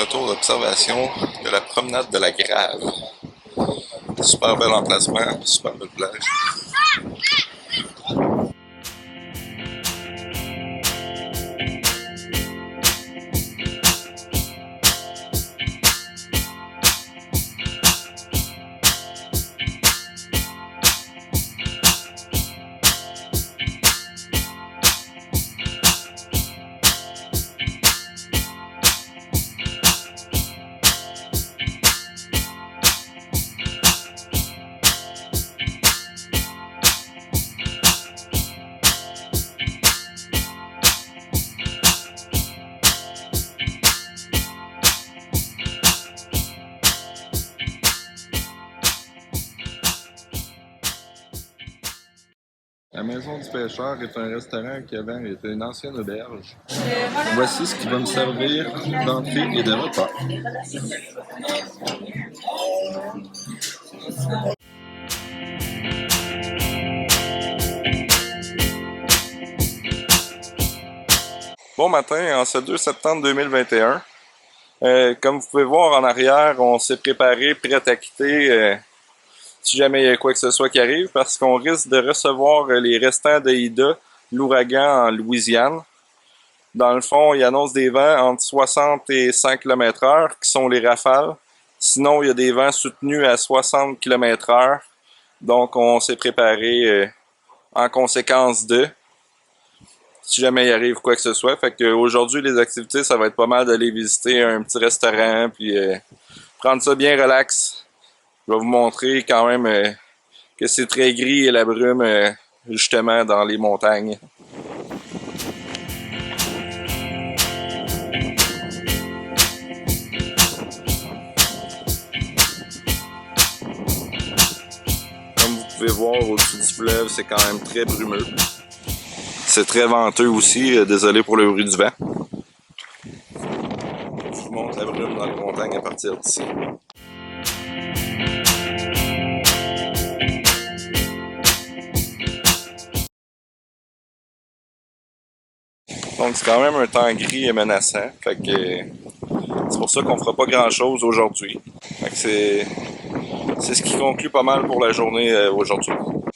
retour d'observation de la promenade de la Grave. Super bel emplacement, super belle plage. La Maison du Pêcheur est un restaurant qui avant était une ancienne auberge. Voici ce qui va me servir d'entrée et de repas. Bon matin, en ce 2 septembre 2021. Comme vous pouvez voir en arrière, on s'est préparé, prêt à quitter si jamais il y a quoi que ce soit qui arrive, parce qu'on risque de recevoir les restants de Ida, l'ouragan en Louisiane. Dans le fond, il annonce des vents entre 60 et 100 km/h, qui sont les rafales. Sinon, il y a des vents soutenus à 60 km/h. Donc, on s'est préparé en conséquence de, si jamais il arrive quoi que ce soit. Fait qu'aujourd'hui, les activités, ça va être pas mal d'aller visiter un petit restaurant, puis prendre ça bien relax. Je vais vous montrer quand même que c'est très gris et la brume justement dans les montagnes. Comme vous pouvez voir au-dessus du fleuve, c'est quand même très brumeux. C'est très venteux aussi, désolé pour le bruit du vent. Je vous montre la brume dans les montagnes à partir d'ici. Donc c'est quand même un temps gris et menaçant, fait que c'est pour ça qu'on fera pas grand chose aujourd'hui. Fait que c'est ce qui conclut pas mal pour la journée aujourd'hui.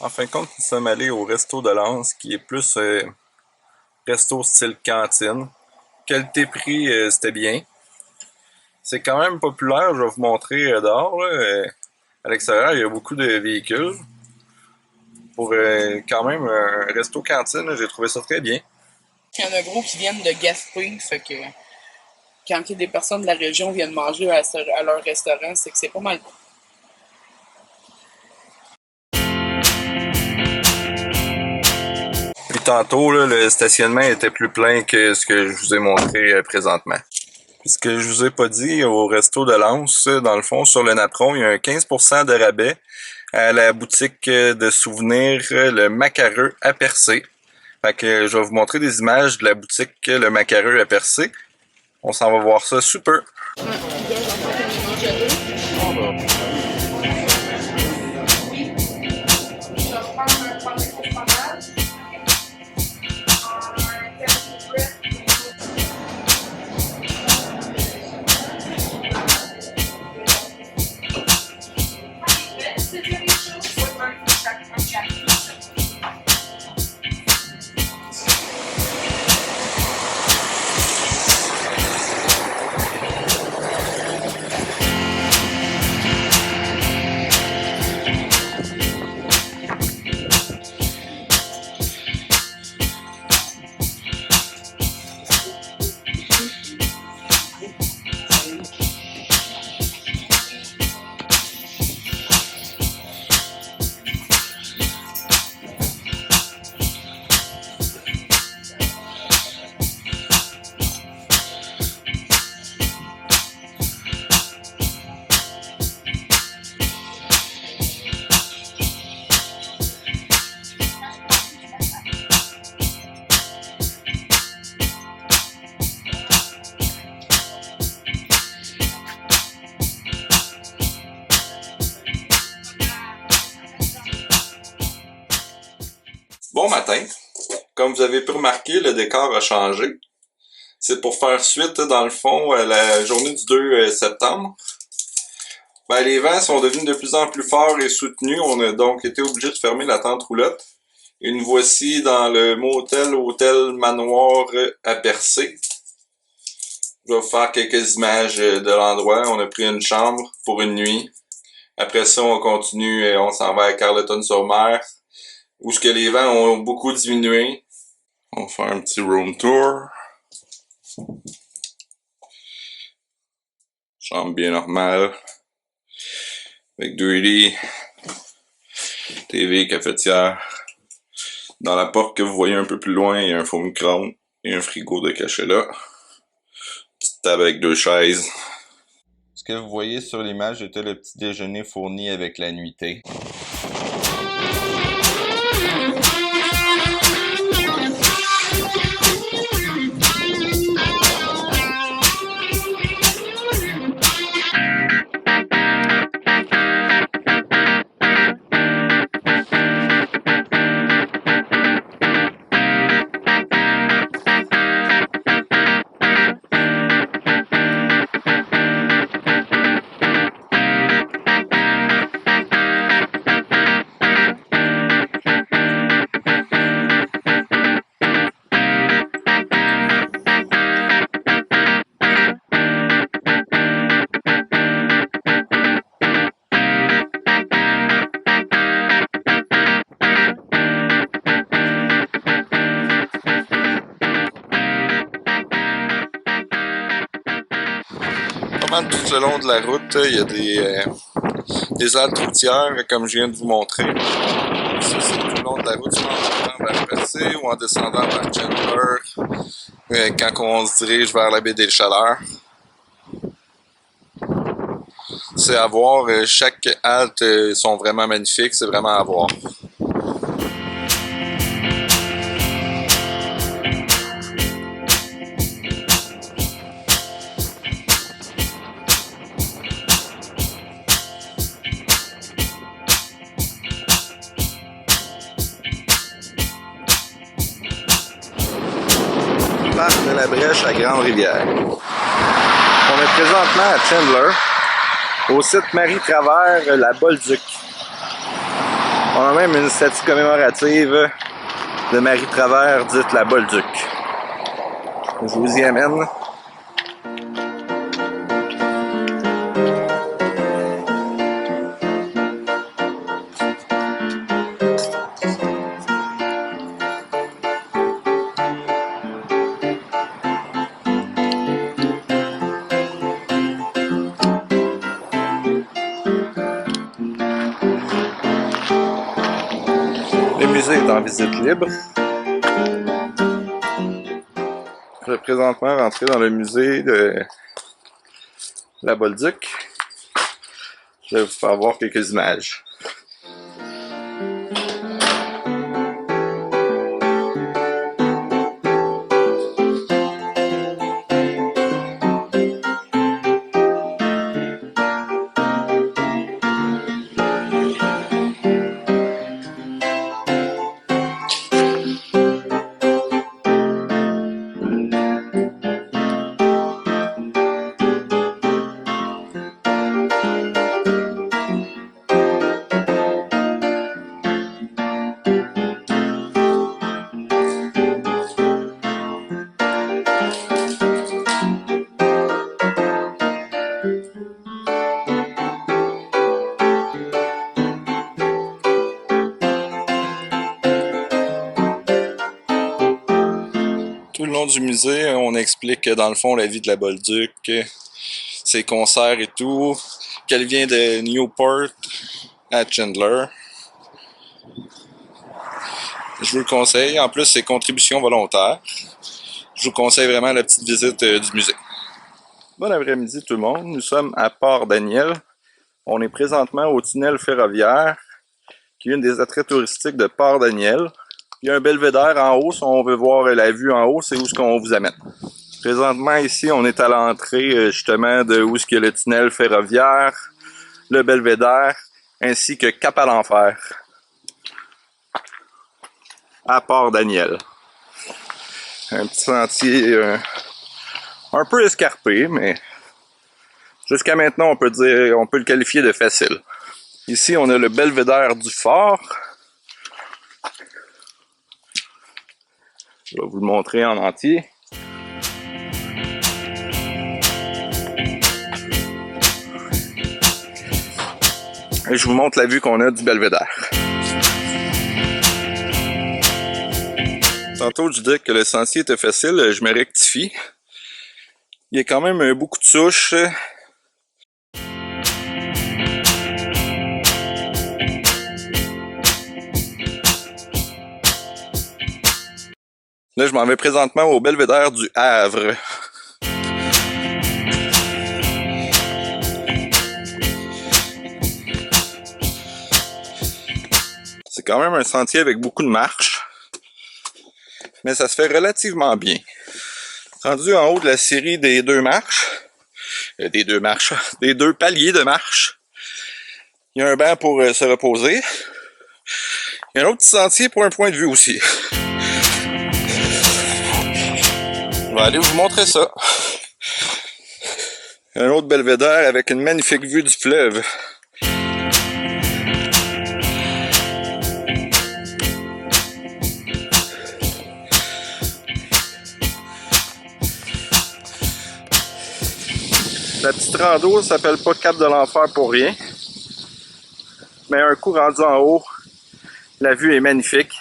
En fin de compte, nous sommes allés au Resto de Lens, qui est plus resto style cantine. Qualité-prix, c'était bien. C'est quand même populaire, je vais vous montrer dehors. À l'extérieur, il y a beaucoup de véhicules. Pour quand même un resto cantine, j'ai trouvé ça très bien. Il y en a gros qui viennent de Gaspé, fait que quand des personnes de la région viennent manger à leur restaurant, c'est que c'est pas mal bon. Puis tantôt, là, le stationnement était plus plein que ce que je vous ai montré présentement. Puis ce que je vous ai pas dit, au resto de Lens, dans le fond, sur le napperon, il y a un 15% de rabais à la boutique de souvenirs, le Macareux à Percé. Fait que je vais vous montrer des images de la boutique le Macareux à Percé. On s'en va voir ça super. Bon matin. Comme vous avez pu remarquer, le décor a changé. C'est pour faire suite, dans le fond, à la journée du 2 septembre. Ben, les vents sont devenus de plus en plus forts et soutenus. On a donc été obligé de fermer la tente roulotte. Et nous voici dans le motel hôtel manoir à Percé. Je vais vous faire quelques images de l'endroit. On a pris une chambre pour une nuit. Après ça, on continue et on s'en va à Carleton-sur-Mer, où ce que les vents ont beaucoup diminué. On va faire un petit room tour. Chambre bien normale. Avec 2 lits. TV, cafetière. Dans la porte que vous voyez un peu plus loin, il y a un four micro-ondes et un frigo de cachet là. Petite table avec 2 chaises. Ce que vous voyez sur l'image était le petit déjeuner fourni avec la nuitée. Pas mal tout le long de la route, il y a des haltes routières, comme je viens de vous montrer. Ça, c'est tout le long de la route, soit en montant vers Percé ou en descendant vers Chandler, quand on se dirige vers la baie des Chaleurs. C'est à voir, chaque halte sont vraiment magnifiques, c'est vraiment à voir. Parc de la Brèche à Grande-Rivière. On est présentement à Chandler, au site Marie-Travers, la Bolduc. On a même une statue commémorative de Marie-Travers, dite la Bolduc. Je vous y amène. Le musée est en visite libre. Je vais présentement rentrer dans le musée de la Bolduc. Je vais vous faire voir quelques images. Tout le long du musée, on explique dans le fond la vie de la Bolduc, ses concerts et tout, qu'elle vient de Newport à Chandler. Je vous le conseille, en plus c'est contribution volontaire. Je vous conseille vraiment la petite visite du musée. Bon après-midi tout le monde, nous sommes à Port-Daniel. On est présentement au tunnel ferroviaire, qui est une des attraits touristiques de Port-Daniel. Il y a un belvédère en haut, si on veut voir la vue en haut, c'est où ce qu'on vous amène. Présentement ici, on est à l'entrée justement de où est-ce qu'il y a le tunnel ferroviaire, le belvédère, ainsi que Cap à l'Enfer, à Port-Daniel. Un petit sentier Un peu escarpé, mais jusqu'à maintenant, on peut le qualifier de facile. Ici, on a le belvédère du fort. Je vais vous le montrer en entier. Et je vous montre la vue qu'on a du belvédère. Tantôt, je disais que le sentier était facile, je me rectifie. Il y a quand même beaucoup de souches. Là, je m'en vais présentement au belvédère du Havre. C'est quand même un sentier avec beaucoup de marches, mais ça se fait relativement bien. Rendu en haut de la série des deux marches, des deux paliers de marche, il y a un banc pour se reposer. Il y a un autre petit sentier pour un point de vue aussi. Je vais aller vous montrer ça. Un autre belvédère avec une magnifique vue du fleuve. La petite rando s'appelle pas Cap de l'Enfer pour rien. Mais un coup rendu en haut, la vue est magnifique.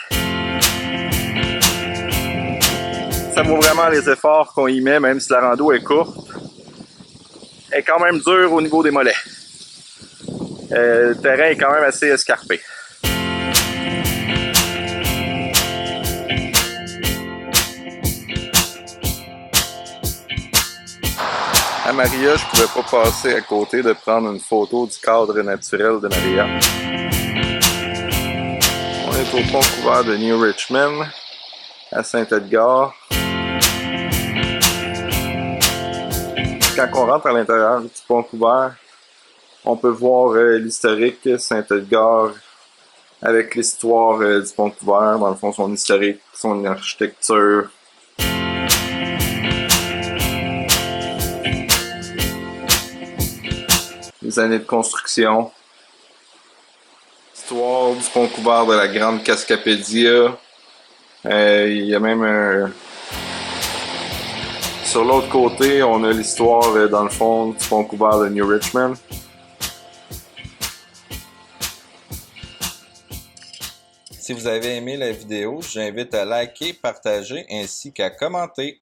Ça vaut vraiment les efforts qu'on y met, même si la rando est courte. Elle est quand même dure au niveau des mollets. Le terrain est quand même assez escarpé. À Maria, je pouvais pas passer à côté de prendre une photo du cadre naturel de Maria. On est au pont couvert de New Richmond, à Saint-Edgar. Quand on rentre à l'intérieur du pont couvert, on peut voir l'historique Saint-Edgar avec l'histoire du pont couvert, dans le fond son historique, son architecture. Les années de construction. L'histoire du pont couvert de la Grande Cascapédia. Il y a même un... Sur l'autre côté, on a l'histoire, dans le fond, du pont couvert de New Richmond. Si vous avez aimé la vidéo, j'invite à liker, partager ainsi qu'à commenter.